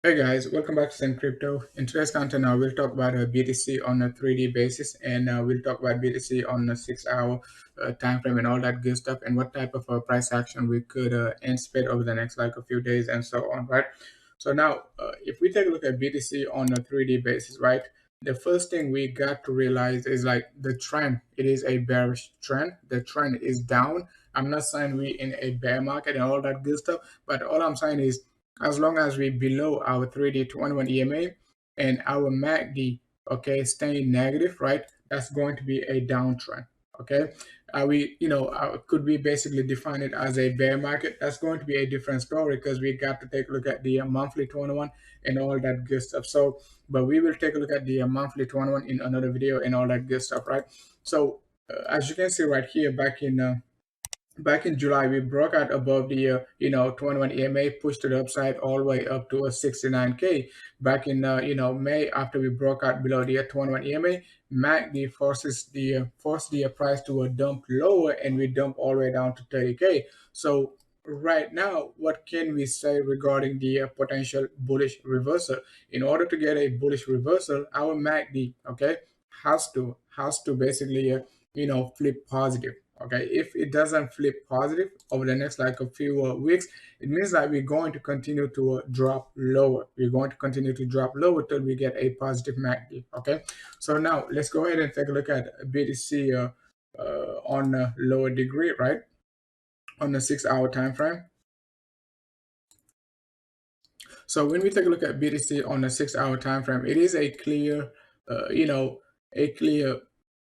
Hey guys, welcome back to Zen Crypto. In today's content, we'll talk about BTC on a 3D basis, and we'll talk about BTC on a 6-hour time frame and all that good stuff, and what type of price action we could anticipate over the next like a few days and so on, right? So now, if we take a look at BTC on a 3D basis, right, the first thing we got to realize is like the trend. It is a bearish trend. The trend is down. I'm not saying we in a bear market and all that good stuff, but all I'm saying is as long as we below our 3D 21 EMA and our MACD, okay, staying negative, right, that's going to be a downtrend, okay. Could we basically define it as a bear market? That's going to be a different story because we got to take a look at the monthly 21 and all that good stuff. So, but we will take a look at the monthly 21 in another video and all that good stuff, right? So, as you can see right here, back in July, we broke out above the 21 EMA, pushed it upside all the way up to a 69K. Back in May, after we broke out below the 21 EMA, MACD forced the price to a dump lower, and we dump all the way down to 30K. So right now, what can we say regarding the potential bullish reversal? In order to get a bullish reversal, our MACD, okay, has to basically flip positive. Okay, if it doesn't flip positive over the next like a few weeks, it means that we're going to continue to drop lower. We're going to continue to drop lower till we get a positive MACD. Okay, so now let's go ahead and take a look at BTC on a lower degree, right, on the 6-hour time frame. So when we take a look at BTC on a 6-hour time frame, it is a clear a clear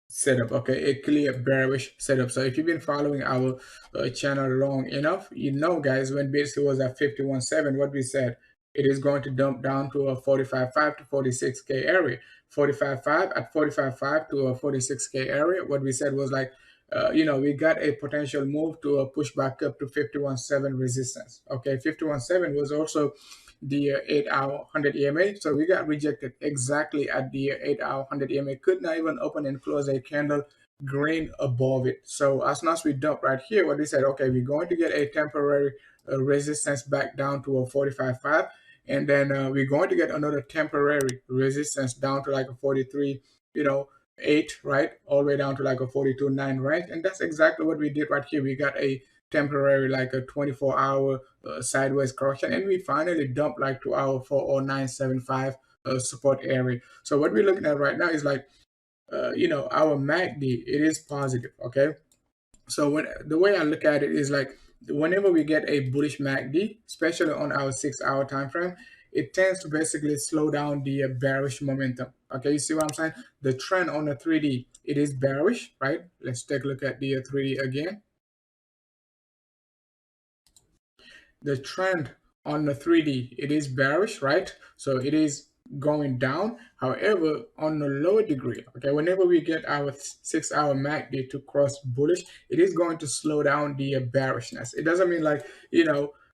setup, okay, a clear bearish setup. So if you've been following our channel long enough, you know, guys, when BTC was at 51.7, what we said, it is going to dump down to a 45.5 to 46K area. 45.5 at 45.5 to a 46K area. What we said was like, we got a potential move to a push back up to 51.7 resistance. Okay, 51.7 was also the 8-hour 100 EMA. So we got rejected exactly at the 8-hour 100 EMA. Could not even open and close a candle green above it. So as soon as we dump right here, what we said, okay, we're going to get a temporary resistance back down to a 45.5. And then we're going to get another temporary resistance down to like a 43, 8, right? All the way down to like a 42.9, right? And that's exactly what we did right here. We got a temporary like a 24-hour sideways correction, and we finally dumped like to our 40975 support area. So what we're looking at right now is like our MACD, it is positive, okay. So when the way I look at it is like whenever we get a bullish MACD, especially on our 6-hour time frame, it tends to basically slow down the bearish momentum. Okay, you see what I'm saying? The trend on the 3D, it is bearish, right? Let's take a look at the 3D again. The trend on the 3D, it is bearish, right? So it is going down. However, on the lower degree, okay, whenever we get our 6-hour MACD to cross bullish, it is going to slow down the bearishness. It doesn't mean like,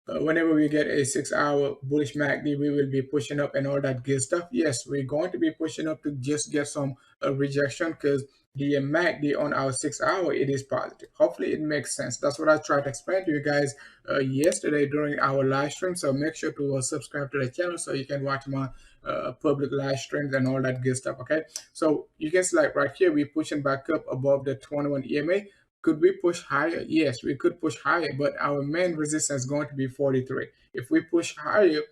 whenever we get a 6-hour bullish MACD, we will be pushing up and all that good stuff. Yes, we're going to be pushing up to just get some rejection because the MACD on our 6-hour, it is positive. Hopefully it makes sense. That's what I tried to explain to you guys yesterday during our live stream. So make sure to subscribe to the channel so you can watch my public live streams and all that good stuff. Okay, so you can see like right here, we're pushing back up above the 21 EMA. Could we push higher? Yes, we could push higher, but our main resistance is going to be 43. If we push higher,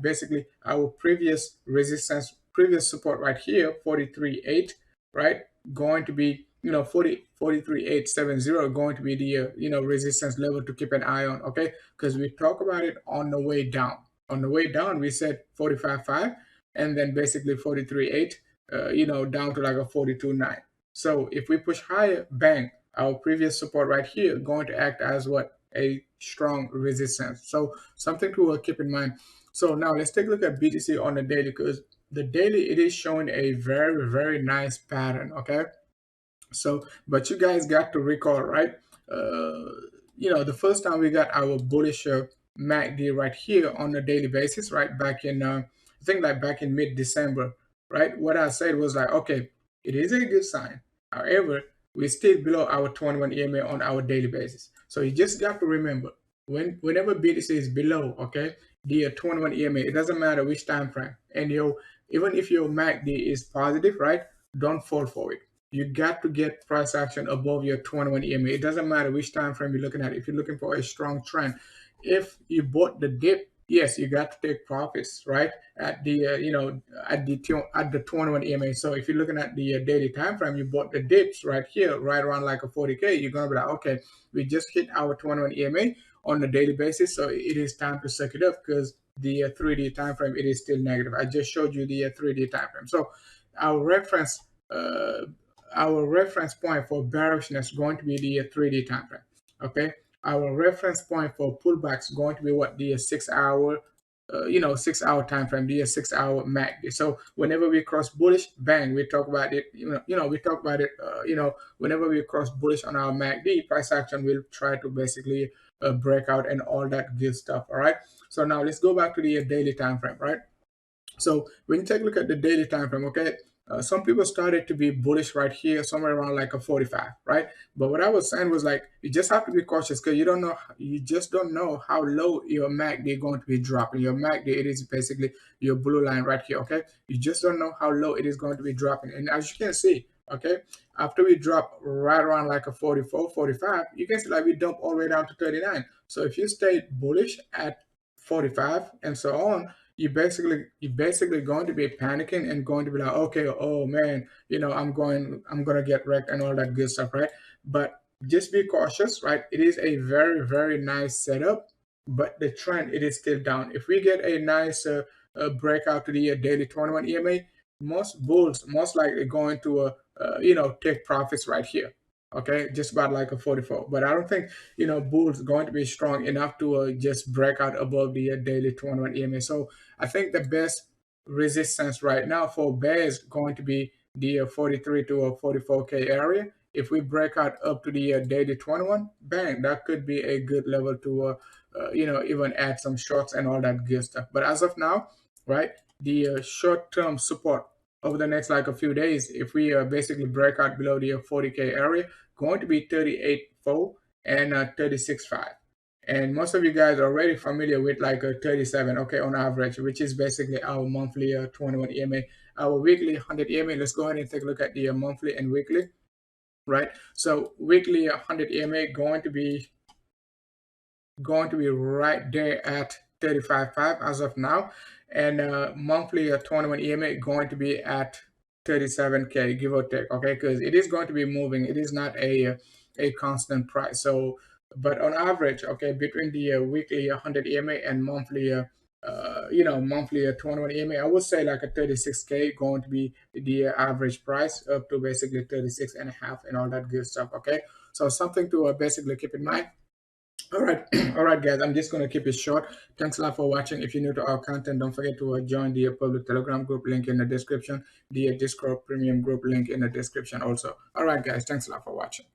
basically our previous resistance, previous support right here, 43.8, right, going to be 43.870 going to be the resistance level to keep an eye on, okay, because we talk about it on the way down. On the way down we said 45.5 and then basically 43.8 down to like a 42.9. So if we push higher, bang, our previous support right here going to act as what, a strong resistance. So something to keep in mind. So now let's take a look at BTC on the daily, because the daily, it is showing a very, very nice pattern, okay. So but you guys got to recall, right, the first time we got our bullish MACD right here on a daily basis, right, back in I think like back in mid-December, right, what I said was like, okay, it is a good sign. However, we're still below our 21 EMA on our daily basis. So you just got to remember, whenever BTC is below, okay, the 21 EMA. It doesn't matter which time frame. And even if your MACD is positive, right? Don't fall for it. You got to get price action above your 21 EMA. It doesn't matter which time frame you're looking at. If you're looking for a strong trend, if you bought the dip, yes, you got to take profits, right? At the at the 21 EMA. So if you're looking at the daily time frame, you bought the dips right here, right around like a 40K. You're gonna be like, okay, we just hit our 21 EMA on a daily basis, so it is time to suck it up because the 3D time frame, it is still negative. I just showed you the 3D time frame. So our reference uh, our reference point for bearishness is going to be the 3D time frame. Okay, our reference point for pullbacks is going to be what, the 6 hour 6 hour time frame, the 6 hour MACD. So whenever we cross bullish, bang, we talk about it. We talk about it. Whenever we cross bullish on our MACD, price action will try to basically break out and all that good stuff. All right. So now let's go back to the daily time frame, right? So when you take a look at the daily time frame, okay, some people started to be bullish right here, somewhere around like a 45, right? But what I was saying was like, you just have to be cautious because you just don't know how low your MACD is going to be dropping. Your MACD, it is basically your blue line right here, okay? You just don't know how low it is going to be dropping. And as you can see, okay, after we drop right around like a 44, 45, you can see like we dump all the way down to 39. So if you stay bullish at 45 and so on, you basically going to be panicking and going to be like, okay, oh man, I'm gonna get wrecked and all that good stuff, right? But just be cautious, right? It is a very, very nice setup, but the trend, it is still down. If we get a nice breakout to the daily 21 EMA, most bulls most likely going to take profits right here. Okay, just about like a 44. But I don't think bulls going to be strong enough to just break out above the daily 21 EMA. So I think the best resistance right now for bears going to be the 43 to 44K area. If we break out up to the daily 21, bang, that could be a good level to even add some shorts and all that good stuff. But as of now, right, the short-term support over the next like a few days, if we basically break out below the 40K area, going to be 38.4 and 36.5. And most of you guys are already familiar with like a 37, okay, on average, which is basically our monthly 21 EMA. Our weekly 100 EMA, let's go ahead and take a look at the monthly and weekly, right? So weekly 100 EMA going to be right there at 35.5 as of now, and monthly 21 EMA going to be at 37K, give or take, okay, because it is going to be moving. It is not a constant price. So but on average, okay, between the weekly 100 EMA and monthly monthly 21 EMA, I would say like a 36K going to be the average price, up to basically 36 and a half and all that good stuff, okay? So something to basically keep in mind. All right, all right, guys. I'm just gonna keep it short. Thanks a lot for watching. If you're new to our content, don't forget to join the public Telegram group link in the description. The Discord premium group link in the description also. All right, guys. Thanks a lot for watching.